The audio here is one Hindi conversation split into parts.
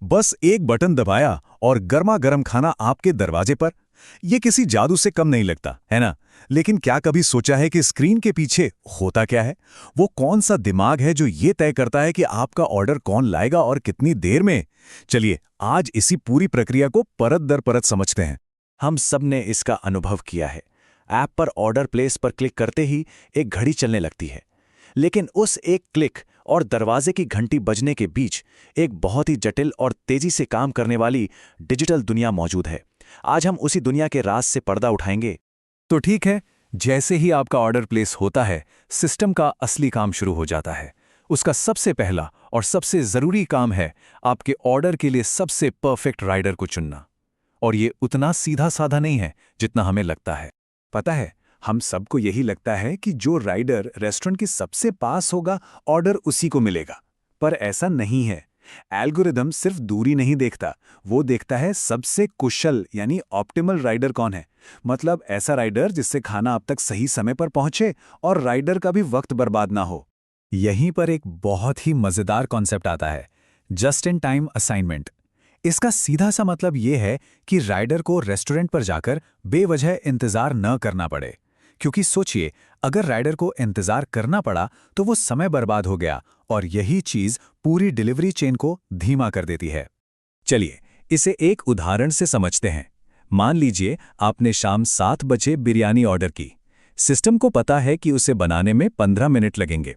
बस एक बटन दबाया और गर्मा गर्म खाना आपके दरवाजे पर। ये किसी जादू से कम नहीं लगता, है ना? लेकिन क्या कभी सोचा है कि स्क्रीन के पीछे होता क्या है? वो कौन सा दिमाग है जो ये तय करता है कि आपका ऑर्डर कौन लाएगा और कितनी देर में? चलिए, आज इसी पूरी प्रक्रिया को परत दर परत समझते हैं। हम सब ने इसका अनुभव किया है। ऐप पर ऑर्डर प्लेस पर क्लिक करते ही एक घड़ी चलने लगती है, लेकिन उस एक क्लिक और दरवाजे की घंटी बजने के बीच एक बहुत ही जटिल और तेजी से काम करने वाली डिजिटल दुनिया मौजूद है। आज हम उसी दुनिया के राज से पर्दा उठाएंगे। तो ठीक है, जैसे ही आपका ऑर्डर प्लेस होता है, सिस्टम का असली काम शुरू हो जाता है। उसका सबसे पहला और सबसे ज़रूरी काम है आपके ऑर्डर के लिए सबसे परफेक्ट राइडर को चुनना। और ये उतना सीधा साधा नहीं है जितना हमें लगता है। पता है, हम सबको यही लगता है कि जो राइडर रेस्टोरेंट के सबसे पास होगा, ऑर्डर उसी को मिलेगा। पर ऐसा नहीं है। एल्गोरिदम सिर्फ दूरी नहीं देखता, वो देखता है सबसे कुशल यानी ऑप्टिमल राइडर कौन है। मतलब ऐसा राइडर जिससे खाना अब तक सही समय पर पहुंचे और राइडर का भी वक्त बर्बाद ना हो। यहीं पर एक बहुत ही मजेदार कॉन्सेप्ट आता है, जस्ट इन टाइम असाइनमेंट। इसका सीधा सा मतलब ये है कि राइडर को रेस्टोरेंट पर जाकर बेवजह इंतजार न करना पड़े। क्योंकि सोचिए, अगर राइडर को इंतजार करना पड़ा तो वो समय बर्बाद हो गया और यही चीज पूरी डिलीवरी चेन को धीमा कर देती है। चलिए, इसे एक उदाहरण से समझते हैं। मान लीजिए आपने शाम 7 बजे बिरयानी ऑर्डर की। सिस्टम को पता है कि उसे बनाने में 15 मिनट लगेंगे।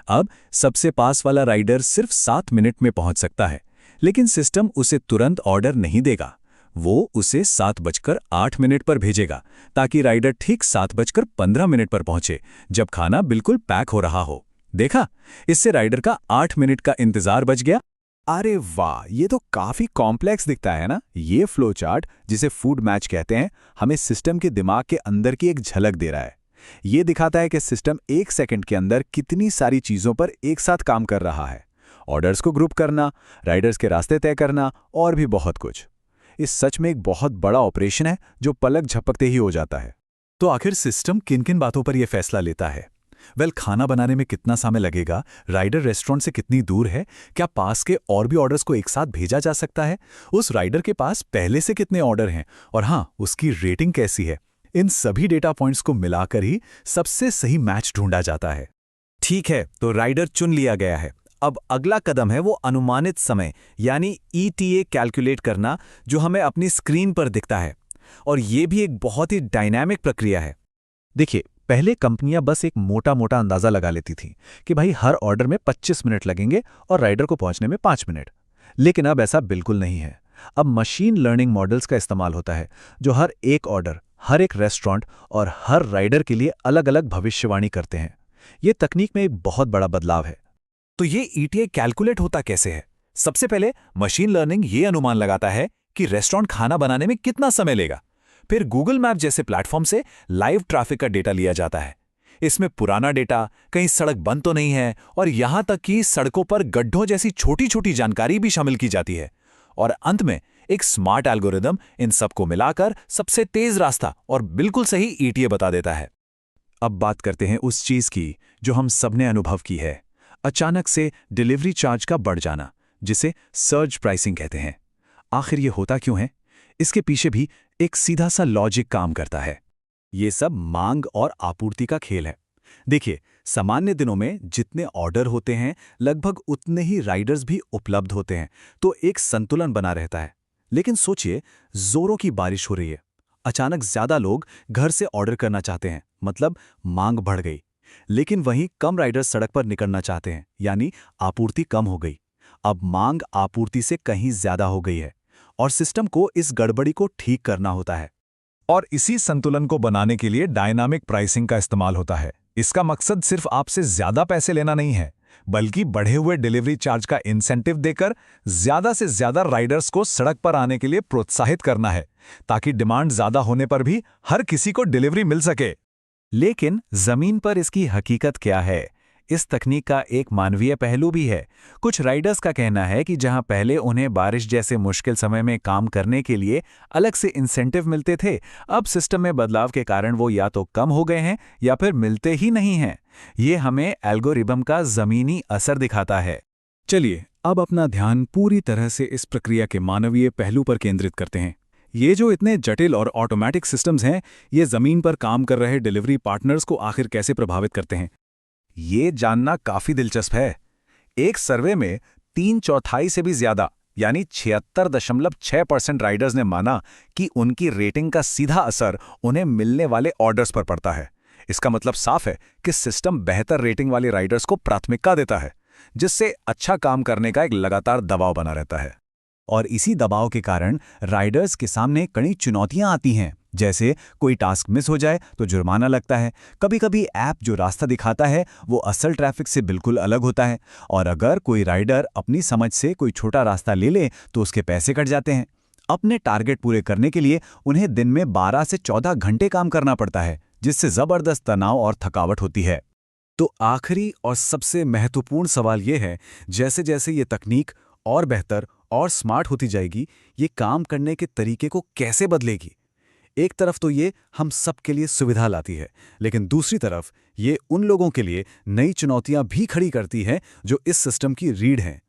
अब सबसे पास वाला राइडर सिर्फ 7 मिनट में पहुंच सकता है, लेकिन सिस्टम उसे तुरंत ऑर्डर नहीं देगा। वो उसे 7:08 पर भेजेगा, ताकि राइडर ठीक 7:15 पर पहुंचे, जब खाना बिल्कुल पैक हो रहा हो। देखा, इससे राइडर का 8 मिनट का इंतजार बच गया। अरे वाह, ये तो काफी कॉम्प्लेक्स दिखता है ना? ये फ्लो चार्ट, जिसे फूड मैच कहते हैं, हमें सिस्टम के दिमाग के अंदर की एक झलक दे रहा है। ये दिखाता है कि सिस्टम 1 सेकंड के अंदर कितनी सारी चीजों पर एक साथ काम कर रहा है। ऑर्डर्स को ग्रुप करना, राइडर्स के रास्ते तय करना और भी बहुत कुछ। इस सच में एक बहुत बड़ा ऑपरेशन है जो पलक झपकते ही हो जाता है। तो आखिर सिस्टम किन किन बातों पर यह फैसला लेता है? खाना बनाने में कितना समय लगेगा, राइडर रेस्टोरेंट से कितनी दूर है, क्या पास के और भी ऑर्डर्स को एक साथ भेजा जा सकता है, उस राइडर के पास पहले से कितने ऑर्डर हैं, और हाँ, उसकी रेटिंग कैसी है। इन सभी डेटा पॉइंट्स को मिलाकर ही सबसे सही मैच ढूंढा जाता है। ठीक है, तो राइडर चुन लिया गया है। अब अगला कदम है वो अनुमानित समय यानी ETA कैलकुलेट करना, जो हमें अपनी स्क्रीन पर दिखता है। और ये भी एक बहुत ही डायनामिक प्रक्रिया है। देखिए, पहले कंपनियां बस एक मोटा मोटा अंदाजा लगा लेती थीं कि भाई हर ऑर्डर में 25 मिनट लगेंगे और राइडर को पहुंचने में 5 मिनट। लेकिन अब ऐसा बिल्कुल नहीं है। अब मशीन लर्निंग मॉडल्स का इस्तेमाल होता है, जो हर एक ऑर्डर, हर एक रेस्टोरेंट और हर राइडर के लिए अलग अलग भविष्यवाणी करते हैं। ये तकनीक में एक बहुत बड़ा बदलाव है। तो ये ETA कैलकुलेट होता कैसे है? सबसे पहले मशीन लर्निंग ये अनुमान लगाता है कि रेस्टोरेंट खाना बनाने में कितना समय लेगा। फिर गूगल मैप जैसे प्लेटफॉर्म से लाइव ट्रैफिक का डेटा लिया जाता है। इसमें पुराना डेटा, कहीं सड़क बंद तो नहीं है, और यहां तक कि सड़कों पर गड्ढों जैसी छोटी छोटी जानकारी भी शामिल की जाती है। और अंत में एक स्मार्ट एल्गोरिदम इन सबको मिलाकर सबसे तेज रास्ता और बिल्कुल सही ETA बता देता है। अब बात करते हैं उस चीज की जो हम सबने अनुभव की है, अचानक से डिलीवरी चार्ज का बढ़ जाना, जिसे सर्ज प्राइसिंग कहते हैं। आखिर ये होता क्यों है? इसके पीछे भी एक सीधा सा लॉजिक काम करता है। ये सब मांग और आपूर्ति का खेल है। देखिए, सामान्य दिनों में जितने ऑर्डर होते हैं, लगभग उतने ही राइडर्स भी उपलब्ध होते हैं, तो एक संतुलन बना रहता है। लेकिन सोचिए, जोरों की बारिश हो रही है, अचानक ज्यादा लोग घर से ऑर्डर करना चाहते हैं, मतलब मांग बढ़ गई। लेकिन वहीं कम राइडर्स सड़क पर निकलना चाहते हैं, यानी आपूर्ति कम हो गई। अब मांग आपूर्ति से कहीं ज्यादा हो गई है और सिस्टम को इस गड़बड़ी को ठीक करना होता है। और इसी संतुलन को बनाने के लिए डायनामिक प्राइसिंग का इस्तेमाल होता है। इसका मकसद सिर्फ आपसे ज्यादा पैसे लेना नहीं है, बल्कि बढ़े हुए डिलीवरी चार्ज का इंसेंटिव देकर ज्यादा से ज्यादा राइडर्स को सड़क पर आने के लिए प्रोत्साहित करना है, ताकि डिमांड ज्यादा होने पर भी हर किसी को डिलीवरी मिल सके। लेकिन जमीन पर इसकी हकीकत क्या है? इस तकनीक का एक मानवीय पहलू भी है। कुछ राइडर्स का कहना है कि जहां पहले उन्हें बारिश जैसे मुश्किल समय में काम करने के लिए अलग से इंसेंटिव मिलते थे, अब सिस्टम में बदलाव के कारण वो या तो कम हो गए हैं या फिर मिलते ही नहीं हैं। ये हमें एल्गोरिदम का जमीनी असर दिखाता है। चलिए, अब अपना ध्यान पूरी तरह से इस प्रक्रिया के मानवीय पहलू पर केंद्रित करते हैं। ये जो इतने जटिल और ऑटोमेटिक सिस्टम्स हैं, ये ज़मीन पर काम कर रहे डिलीवरी पार्टनर्स को आखिर कैसे प्रभावित करते हैं? ये जानना काफी दिलचस्प है। एक सर्वे में 3/4 से भी ज्यादा यानी 76.6% राइडर्स ने माना कि उनकी रेटिंग का सीधा असर उन्हें मिलने वाले ऑर्डर्स पर पड़ता है। इसका मतलब साफ है कि सिस्टम बेहतर रेटिंग वाले राइडर्स को प्राथमिकता देता है, जिससे अच्छा काम करने का एक लगातार दबाव बना रहता है। और इसी दबाव के कारण राइडर्स के सामने कई चुनौतियां आती हैं, जैसे कोई टास्क मिस हो जाए तो जुर्माना लगता है। कभी-कभी ऐप जो रास्ता दिखाता है वो असल ट्रैफिक से बिल्कुल अलग होता है, और अगर कोई राइडर अपनी समझ से कोई छोटा रास्ता ले ले तो उसके पैसे कट जाते हैं। अपने टारगेट पूरे करने के लिए उन्हें दिन में 12 से 14 घंटे काम करना पड़ता है, जिससे जबरदस्त तनाव और थकावट होती है। तो आखिरी और सबसे महत्वपूर्ण सवाल ये है, जैसे जैसे ये तकनीक और बेहतर और स्मार्ट होती जाएगी, ये काम करने के तरीके को कैसे बदलेगी? एक तरफ तो ये हम सब के लिए सुविधा लाती है, लेकिन दूसरी तरफ ये उन लोगों के लिए नई चुनौतियां भी खड़ी करती है जो इस सिस्टम की रीढ़ हैं।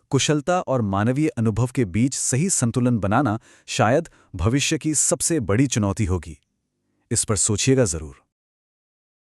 कुशलता और मानवीय अनुभव के बीच सही संतुलन बनाना शायद भविष्य की सबसे बड़ी चुनौती होगी। इस पर सोचिएगा जरूर।